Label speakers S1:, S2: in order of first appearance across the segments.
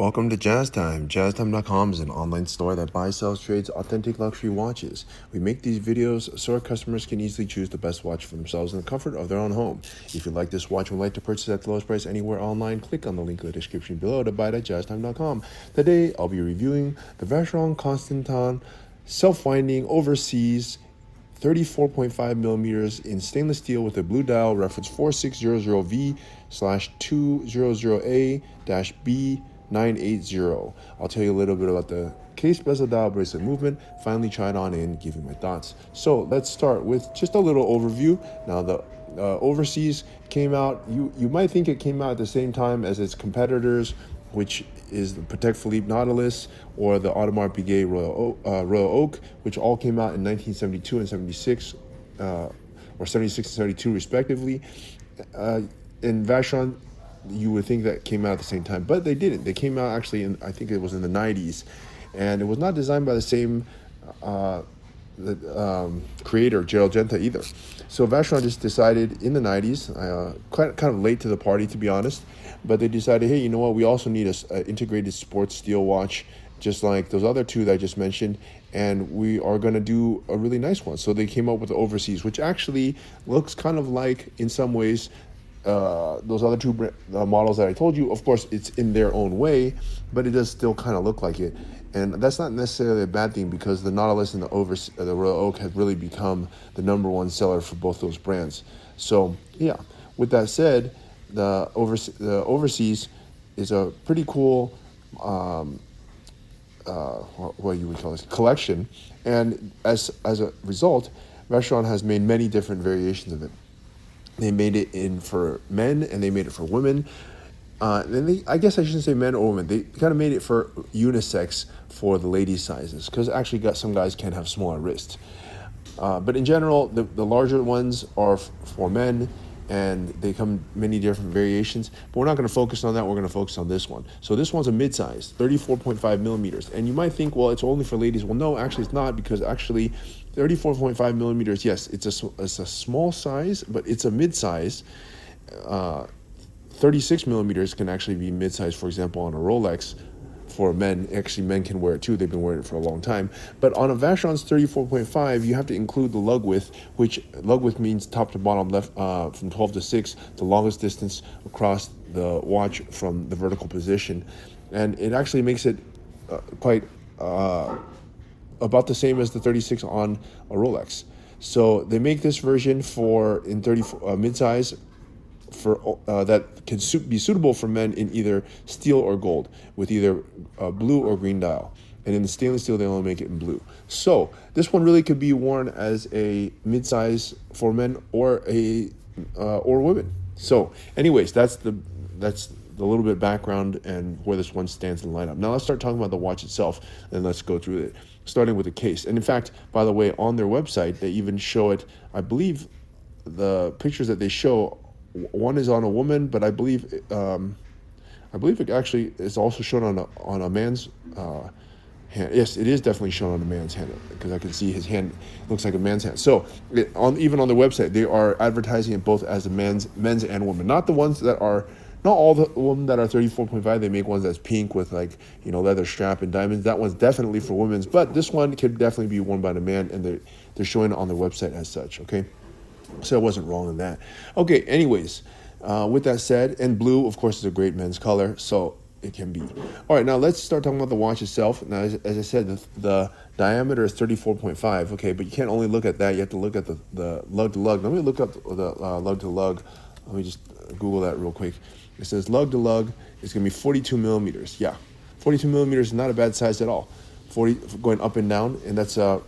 S1: Welcome to Jazz Time. JazzTime.com is an online store that buys, sells, trades authentic luxury watches. We make these videos so our customers can easily choose the best watch for themselves in the comfort of their own home. If you like this watch and would like to purchase at the lowest price anywhere online, click on the link in the description below to buy it at JazzTime.com. Today, I'll be reviewing the Vacheron Constantin Self-Winding Overseas 34.5 millimeters in stainless steel with a blue dial, reference 4600V/200A-B980. I'll tell you a little bit about the case, bezel, dial, bracelet movement, finally try it on and give you my thoughts. So let's start with just a little overview. Now the Overseas came out, you might think it came out at the same time as its competitors, which is the Patek Philippe Nautilus or the Audemars Piguet Royal Oak, which all came out in 1972 and 76, or 76 and 72 respectively. In Vacheron, you would think that came out at the same time, but they didn't. They came out actually in, I think it was in the 90s, and it was not designed by the same creator, Gerald Genta, either. So Vacheron just decided in the 90s, kind of late to the party, to be honest, but they decided, hey, you know what, we also need an integrated sports steel watch, just like those other two that I just mentioned, and we are going to do a really nice one. So they came up with the Overseas, which actually looks kind of like, in some ways, those other two models that I told you. Of course, it's in their own way, but it does still kind of look like it. And that's not necessarily a bad thing, because the Nautilus and the Royal Oak have really become the #1 seller for both those brands. So yeah, with that said, the Overseas is a pretty cool, what you would call this, collection. And as a result, Vacheron has made many different variations of it. They made it for men and they made it for women. And I guess I shouldn't say men or women. They kind of made it for unisex for the ladies' sizes, because actually some guys can have smaller wrists. But in general, the larger ones are for men, and they come many different variations. But we're not going to focus on that. We're going to focus on this one. So this one's a mid-size, 34.5 millimeters. And you might think, well, it's only for ladies. Well, no, actually it's not, because actually 34.5 millimeters, yes, it's a small size, but it's a mid-size. 36 millimeters can actually be mid-size, for example, on a Rolex. For men, actually men can wear it too. They've been wearing it for a long time. But on a Vacheron's 34.5, you have to include the lug width, which lug width means top to bottom, left from 12 to 6, the longest distance across the watch from the vertical position. And it actually makes it quite about the same as the 36 on a Rolex. So they make this version in 34 mid-size, for that can be suitable for men in either steel or gold, with either blue or green dial. And in the stainless steel, they only make it in blue. So this one really could be worn as a mid-size for men or women. So anyways, that's the little bit background and where this one stands in the lineup. Now let's start talking about the watch itself, and let's go through it, starting with the case. And in fact, by the way, on their website, they even show it. I believe the pictures that they show, one is on a woman, but I believe it actually is also shown on a man's hand. Yes, it is definitely shown on a man's hand, because I can see his hand looks like a man's hand. So even on the website, they are advertising it both as a men's and women. Not the ones that are, not all the women that are 34.5. They make ones that's pink with, like, leather strap and diamonds. That one's definitely for women's, but this one could definitely be worn by the man, and they're showing it on their website as such. Okay. So I wasn't wrong in that. Okay, anyways, with that said, and blue, of course, is a great men's color, so it can be. All right, now let's start talking about the watch itself. Now, as I said, the diameter is 34.5, okay, but you can't only look at that. You have to look at the lug-to-lug. Let me look up the lug-to-lug. Let me just Google that real quick. It says lug-to-lug is going to be 42 millimeters. Yeah, 42 millimeters is not a bad size at all. 40 going up and down, and it's a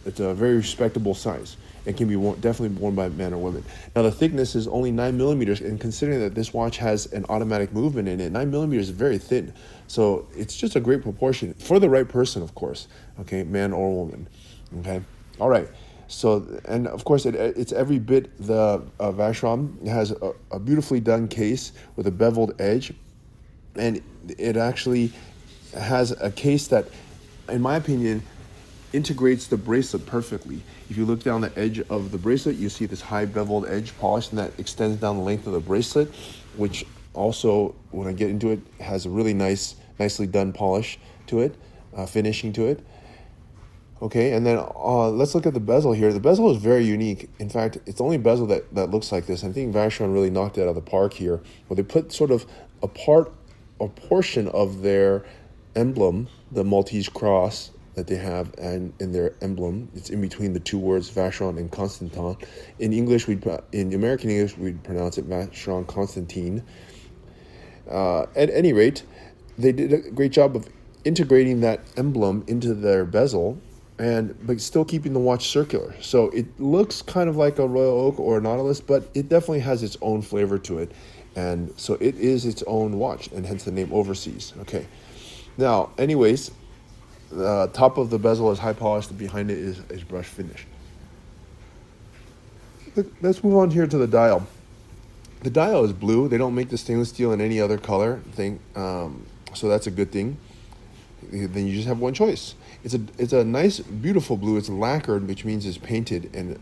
S1: very respectable size. It can be definitely worn by men or women. Now the thickness is only 9 millimeters, and considering that this watch has an automatic movement in it, 9 millimeters is very thin. So it's just a great proportion for the right person, of course. Okay, man or woman. Okay, all right. So, and of course, it's every bit the Vacheron. It has a beautifully done case with a beveled edge, and it actually has a case that, in my opinion, integrates the bracelet perfectly. If you look down the edge of the bracelet, you see this high beveled edge polish, and that extends down the length of the bracelet, which also, when I get into it, has a really nice nicely done polish to it, finishing to it. Okay, and then let's look at the bezel here. The bezel is very unique. In fact, it's the only bezel that looks like this. I think Vacheron really knocked it out of the park here, where they put sort of a portion of their emblem, the Maltese cross that they have, and in their emblem, it's in between the two words Vacheron and Constantin. In English, in American English, we'd pronounce it Vacheron Constantin. At any rate, they did a great job of integrating that emblem into their bezel, but still keeping the watch circular. So it looks kind of like a Royal Oak or a Nautilus, but it definitely has its own flavor to it. And so it is its own watch, and hence the name Overseas. Okay. Now, anyways, the top of the bezel is high polished, and behind it is brush finish. Let's move on here to the dial. The dial is blue. They don't make the stainless steel in any other color thing, so that's a good thing. Then you just have one choice. It's a nice, beautiful blue. It's lacquered, which means it's painted, and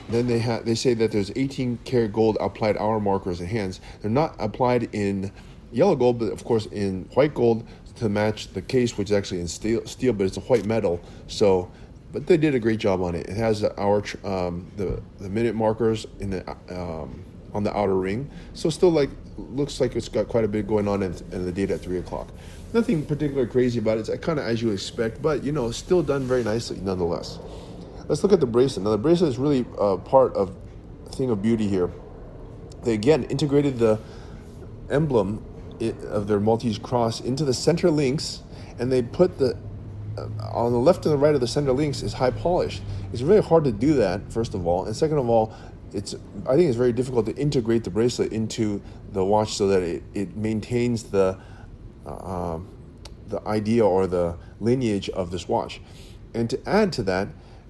S1: then they say that there's 18 karat gold applied hour markers and hands. They're not applied in yellow gold, but of course in white gold to match the case, which is actually in steel, but it's a white metal. So, but they did a great job on it. It has the hour, the minute markers in the on the outer ring. So still looks like it's got quite a bit going on in the date at 3 o'clock. Nothing particularly crazy about it. It's kind of as you expect, but still done very nicely nonetheless. Let's look at the bracelet. Now the bracelet is really part of a thing of beauty here. They again integrated the emblem of their Maltese cross into the center links, and they put on the left and the right of the center links is high polished. It's really hard to do that, first of all, and second of all, I think it's very difficult to integrate the bracelet into the watch so that it maintains the idea or the lineage of this watch. And to add to that,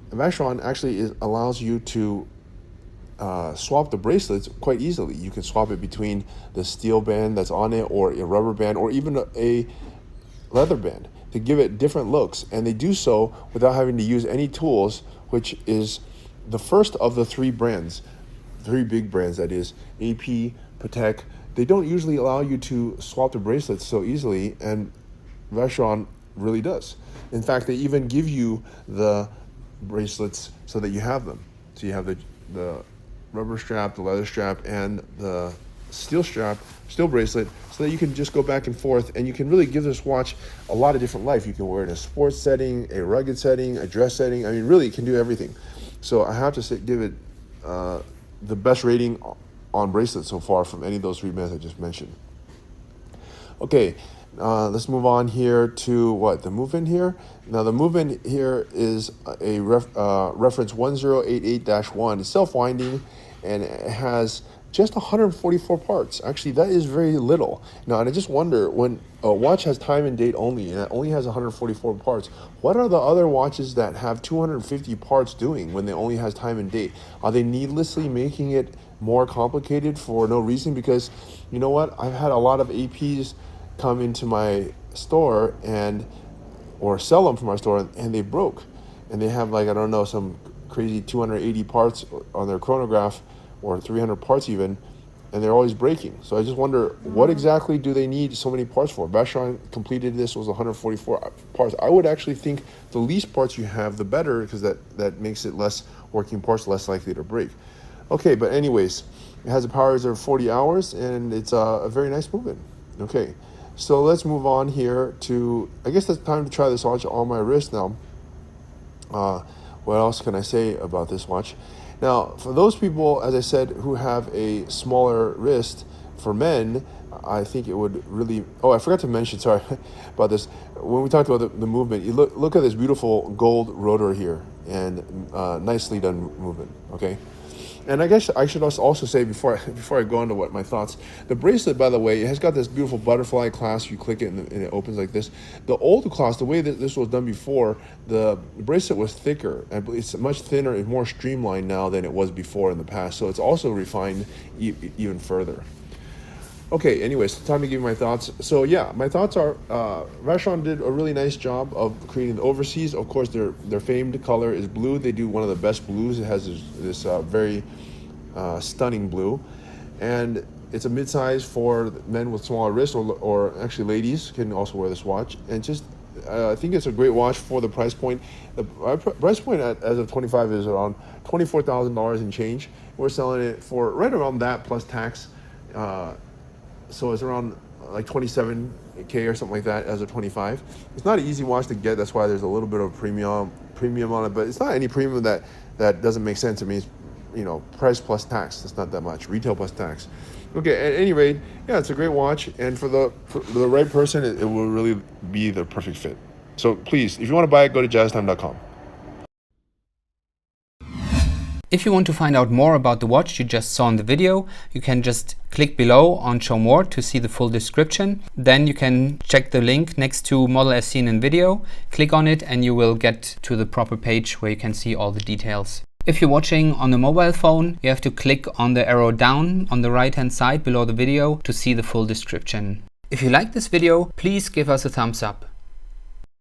S1: Vacheron actually allows you to swap the bracelets quite easily. You can swap it between the steel band that's on it, or a rubber band, or even a leather band to give it different looks. And they do so without having to use any tools, which is the first of the three big brands, that is AP, Patek. They don't usually allow you to swap the bracelets so easily, and Vacheron really does. In fact, they even give you the bracelets so that you have them. So you have the rubber strap, the leather strap, and the steel bracelet, so that you can just go back and forth, and you can really give this watch a lot of different life. You can wear it in a sports setting, a rugged setting, a dress setting. I mean, really, it can do everything. So I have to give it the best rating on bracelets so far from any of those three brands I just mentioned. Okay, let's move on here to the movement here. Now the movement here is a reference 1088-1. It's self-winding, and it has just 144 parts. Actually, that is very little. Now, and I just wonder, when a watch has time and date only, and it only has 144 parts, what are the other watches that have 250 parts doing when they only has time and date? Are they needlessly making it more complicated for no reason? Because you know what? I've had a lot of APs come into my store or sell them from our store, and they broke. And they have some crazy 280 parts on their chronograph, or 300 parts even, and they're always breaking. So I just wonder, what exactly do they need so many parts for? Vacheron completed this was 144 parts. I would actually think the least parts you have, the better, because that makes it less working parts, less likely to break. Okay, but anyways, it has a power reserve of 40 hours, and it's a very nice movement. Okay, so let's move on here to, I guess it's time to try this watch on my wrist now. What else can I say about this watch? Now, for those people, as I said, who have a smaller wrist, for men, I think it would really... Oh, I forgot to mention, sorry, about this. When we talked about the movement, you look at this beautiful gold rotor here, and nicely done movement, okay? And I guess I should also say, before I go into my thoughts, the bracelet, by the way, it has got this beautiful butterfly clasp. You click it and it opens like this. The old clasp, the way that this was done before, the bracelet was thicker. It's much thinner and more streamlined now than it was before in the past. So it's also refined even further. Okay, anyways, time to give you my thoughts. So yeah, my thoughts are, Vacheron did a really nice job of creating the Overseas. Of course, their famed color is blue. They do one of the best blues. It has this very stunning blue. And It's a mid-size for men with smaller wrists, or actually ladies can also wear this watch. And just I think it's a great watch for the price point. The price point as of 25 is around $24,000 and change. We're selling it for right around that plus tax. So it's around like 27K or something like that as of 25. It's not an easy watch to get. That's why there's a little bit of premium on it, but it's not any premium that doesn't make sense. I mean, it's, price plus tax. It's not that much. Retail plus tax. Okay, at any rate, yeah, it's a great watch, and for the right person, it will really be the perfect fit. So please, if you want to buy it, go to jazztime.com.
S2: If you want to find out more about the watch you just saw in the video, you can just click below on Show More to see the full description. Then you can check the link next to model as seen in video, click on it, and you will get to the proper page where you can see all the details. If you're watching on a mobile phone, you have to click on the arrow down on the right hand side below the video to see the full description. If you like this video, please give us a thumbs up.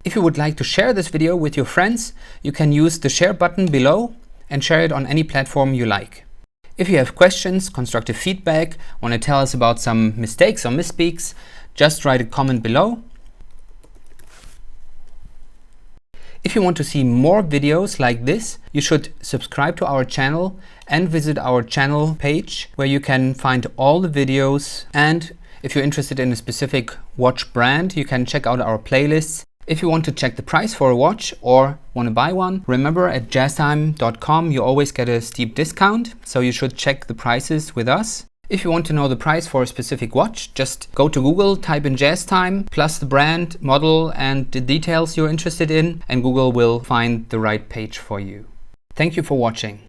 S2: If you would like to share this video with your friends, you can use the share button below and share it on any platform you like. If you have questions, constructive feedback, want to tell us about some mistakes or misspeaks, just write a comment below. If you want to see more videos like this, you should subscribe to our channel and visit our channel page where you can find all the videos. And if you're interested in a specific watch brand, you can check out our playlists. If you want to check the price for a watch or want to buy one, remember at jazztime.com you always get a steep discount, so you should check the prices with us. If you want to know the price for a specific watch, just go to Google, type in JazzTime, plus the brand, model, and the details you're interested in, and Google will find the right page for you. Thank you for watching.